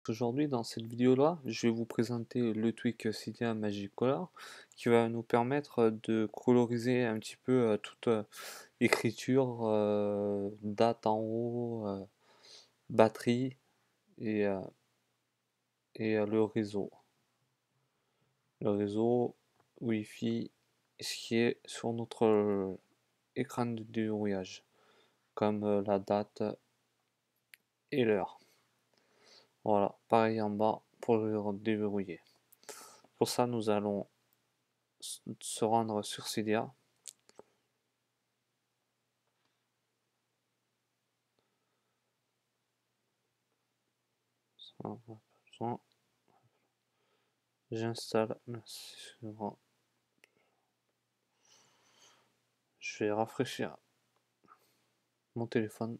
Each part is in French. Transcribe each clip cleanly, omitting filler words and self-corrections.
Aujourd'hui, dans cette vidéo-là, je vais vous présenter le tweak Cydia Magic Color qui va nous permettre de coloriser un petit peu toute écriture, date en haut, batterie et, euh, et le réseau. Le réseau Wi-Fi, ce qui est sur notre écran de déverrouillage, comme la date et l'heure. Voilà, pareil en bas pour le déverrouiller. Pour ça, nous allons se rendre sur Cydia. J'installe. Je vais rafraîchir mon téléphone.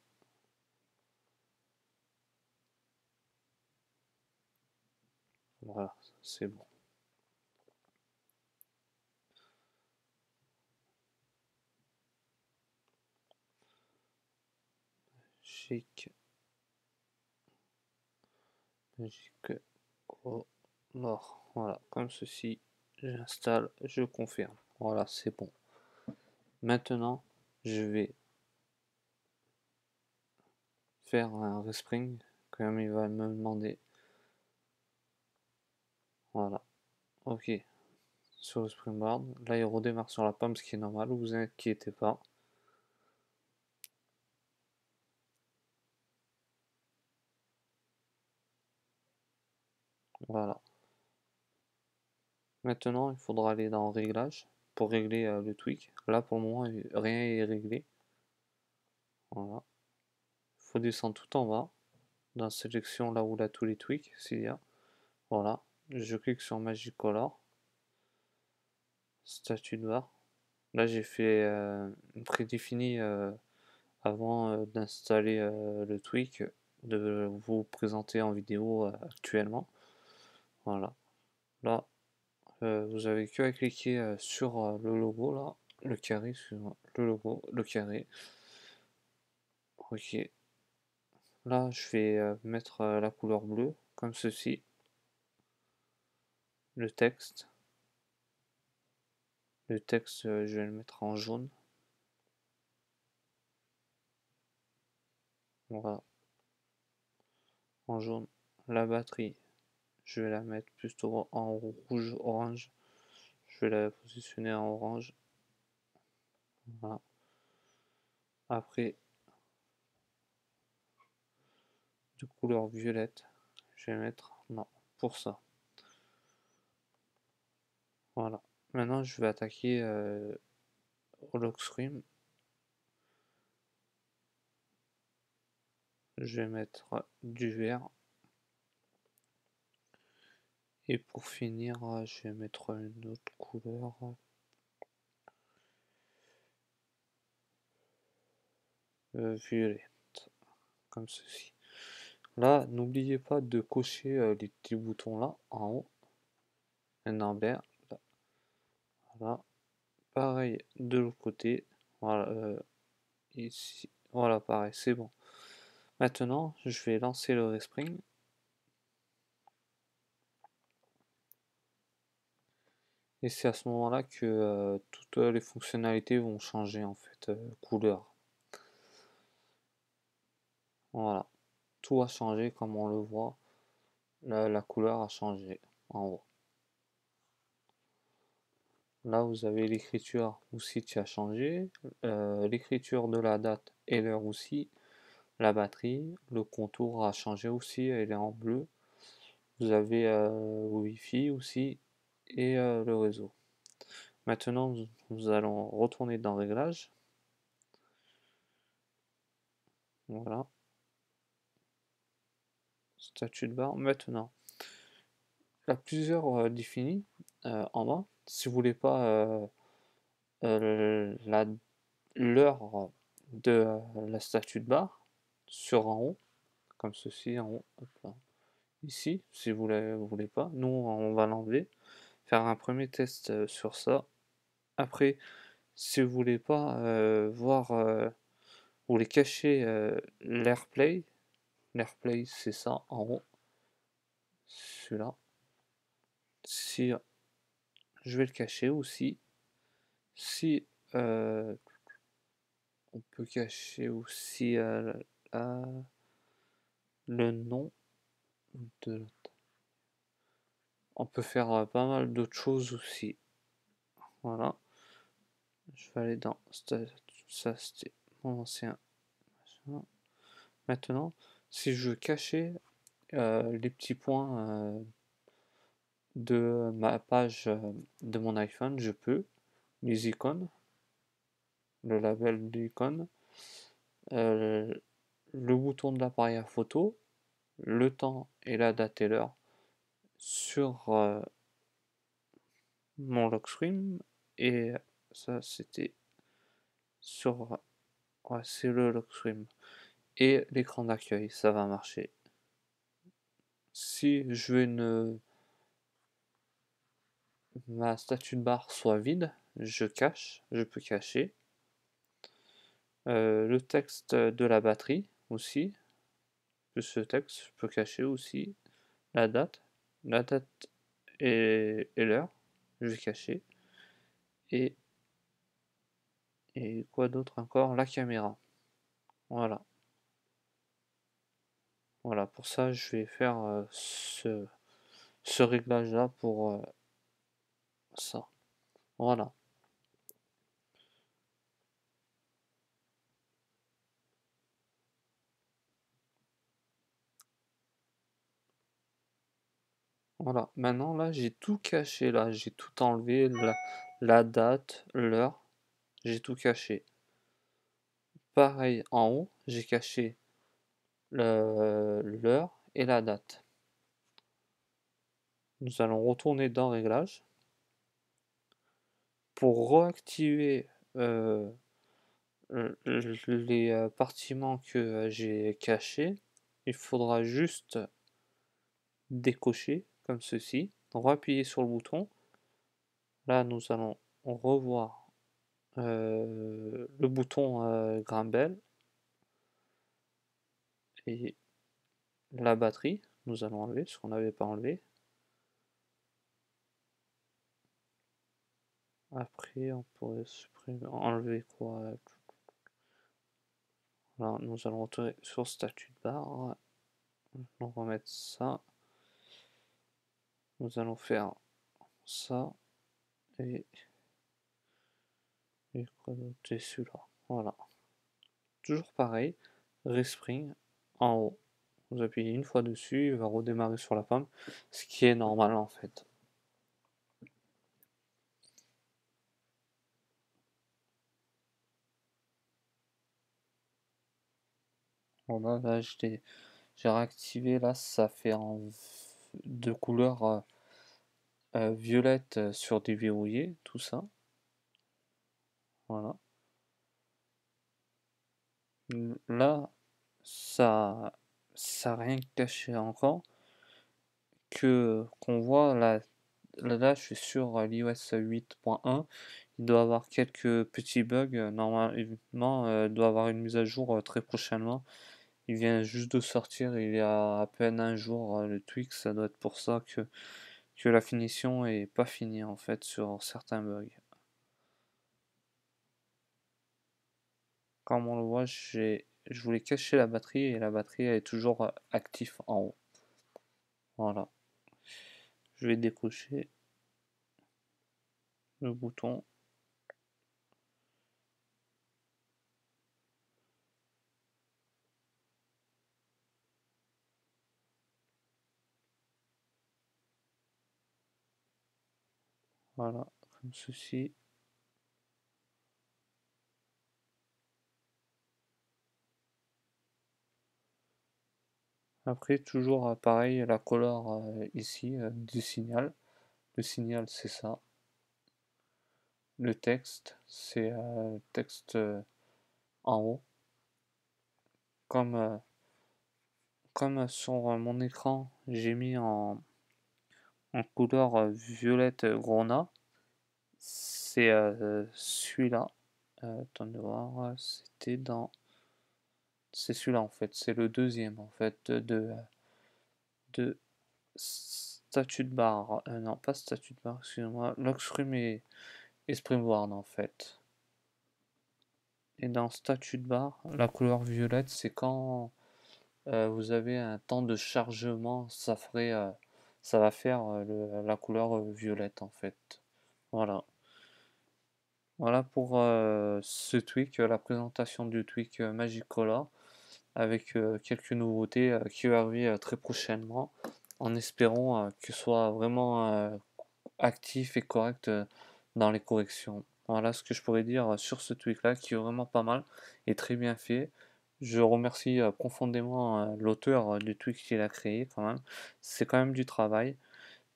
Voilà, c'est bon. Chic. Magic Color. Voilà, comme ceci. J'installe, je confirme. Voilà, c'est bon. Maintenant, je vais faire un respring comme il va me demander. Voilà, ok. Sur le springboard, là il redémarre sur la pomme, ce qui est normal, vous inquiétez pas. Voilà. Maintenant, il faudra aller dans Réglages pour régler le tweak. Là, pour le moment, rien est réglé. Voilà. Il faut descendre tout en bas, dans la sélection là où il a tous les tweaks, s'il y a. Voilà. Je clique sur Magic Color. Statut de barre. Là, j'ai fait une prédéfinie avant d'installer le tweak, de vous présenter en vidéo actuellement. Voilà. Là, vous avez que à cliquer sur le logo là, le carré, le logo, le carré. Ok. Là, je vais mettre la couleur bleue, comme ceci. Le texte. Le texte, je vais le mettre en jaune. Voilà. En jaune. La batterie, je vais la mettre plutôt en rouge-orange. Je vais la positionner en orange. Voilà. Après, de couleur violette, je vais mettre non pour ça. Voilà. Maintenant, je vais attaquer au lock screen. Je vais mettre du vert. Et pour finir, je vais mettre une autre couleur. Violette. Comme ceci. Là, n'oubliez pas de cocher les petits boutons là, en haut. Un Amber. Là. Voilà. Pareil de l'autre côté. Voilà. Ici. Voilà, pareil, c'est bon. Maintenant, je vais lancer le respring. Et c'est à ce moment-là que toutes les fonctionnalités vont changer en fait, couleur. Voilà, tout a changé comme on le voit. La couleur a changé en haut. Là, vous avez l'écriture aussi qui a changé, l'écriture de la date et l'heure aussi, la batterie, le contour a changé aussi, elle est en bleu. Vous avez Wi-Fi aussi et le réseau. Maintenant, nous allons retourner dans Réglages. Voilà. Statut de barre. Maintenant, il y a plusieurs définis en bas. Si vous voulez pas l'heure de la statue de barre sur en haut, comme ceci en haut, hop là. Ici, si vous ne voulez pas, nous on va l'enlever, faire un premier test sur ça. Après, si vous voulez pas voir, vous voulez cacher l'AirPlay c'est ça en haut, celui-là. Si je vais le cacher aussi. Si on peut cacher aussi le nom de. On peut faire pas mal d'autres choses aussi. Voilà. Je vais aller dans ça, c'était mon ancien. Maintenant, si je veux cacher les petits points de ma page de mon iPhone, je peux. Les icônes, le label d'icône, le bouton de l'appareil à photo, le temps et la date et l'heure sur mon lock screen, et ça c'était sur, ouais, c'est le lock screen, et l'écran d'accueil, ça va marcher. Si je veux ma statue de barre soit vide, je peux cacher le texte de la batterie aussi, ce texte je peux cacher aussi la date, la date et l'heure, je vais cacher, et quoi d'autre encore, la caméra. Voilà. Voilà, pour ça, je vais faire ce réglage-là pour ça. Voilà. Voilà. Maintenant, là, j'ai tout caché. Là, j'ai tout enlevé. La date, l'heure, j'ai tout caché. Pareil, en haut, j'ai caché l'heure et la date. Nous allons retourner dans Réglages. Pour réactiver les partiments que j'ai cachés, il faudra juste décocher comme ceci, appuyer sur le bouton. Là, nous allons revoir le bouton Grimbel et la batterie. Nous allons enlever ce qu'on n'avait pas enlevé. Après, on pourrait supprimer, enlever quoi? Là, nous allons retourner sur statut de barre. On va mettre ça. Nous allons faire ça et quoi d'autre? Et celui-là. Voilà. Toujours pareil. Respring en haut. Vous appuyez une fois dessus, il va redémarrer sur la pomme, ce qui est normal en fait. Voilà, là j'ai réactivé, là ça fait de couleur violette sur déverrouillé, tout ça. Voilà. Là, ça rien caché encore. Qu'on voit là, je suis sur l'iOS 8.1. Il doit avoir quelques petits bugs. Normalement, il doit avoir une mise à jour très prochainement. Il vient juste de sortir, il y a à peine un jour, le tweak. Ça doit être pour ça que la finition est pas finie en fait sur certains bugs. Comme on le voit, je voulais cacher la batterie et la batterie est toujours active en haut. Voilà. Je vais décocher le bouton. Voilà, comme ceci. Après, toujours pareil, la couleur ici du signal. Le signal, c'est ça. Le texte, c'est texte en haut. Comme sur mon écran, j'ai mis en couleur violette grenat. C'est celui-là. Attendez voir, c'est celui-là en fait. C'est le deuxième en fait de statut de barre, non pas statut de barre, excusez-moi, Lockscreen et Springboard en fait. Et dans statut de barre, la couleur violette, c'est quand vous avez un temps de chargement, ça va faire la couleur violette en fait. Voilà. Voilà pour ce tweak, la présentation du tweak Magicola avec quelques nouveautés qui vont arriver très prochainement en espérant que ce soit vraiment actif et correct dans les corrections. Voilà ce que je pourrais dire sur ce tweak là qui est vraiment pas mal et très bien fait. Je remercie profondément l'auteur du tweak qu'il a créé quand même. C'est quand même du travail.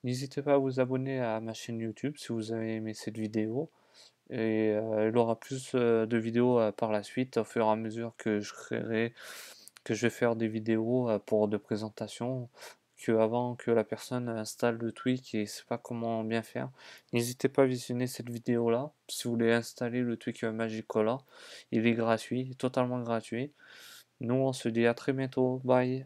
N'hésitez pas à vous abonner à ma chaîne YouTube si vous avez aimé cette vidéo. Et il aura plus de vidéos par la suite au fur et à mesure que que je vais faire des vidéos pour de présentation que avant que la personne installe le tweak et sait pas comment bien faire. N'hésitez pas à visionner cette vidéo là si vous voulez installer le tweak Magicola. Il est gratuit, totalement gratuit. Nous on se dit à très bientôt, bye.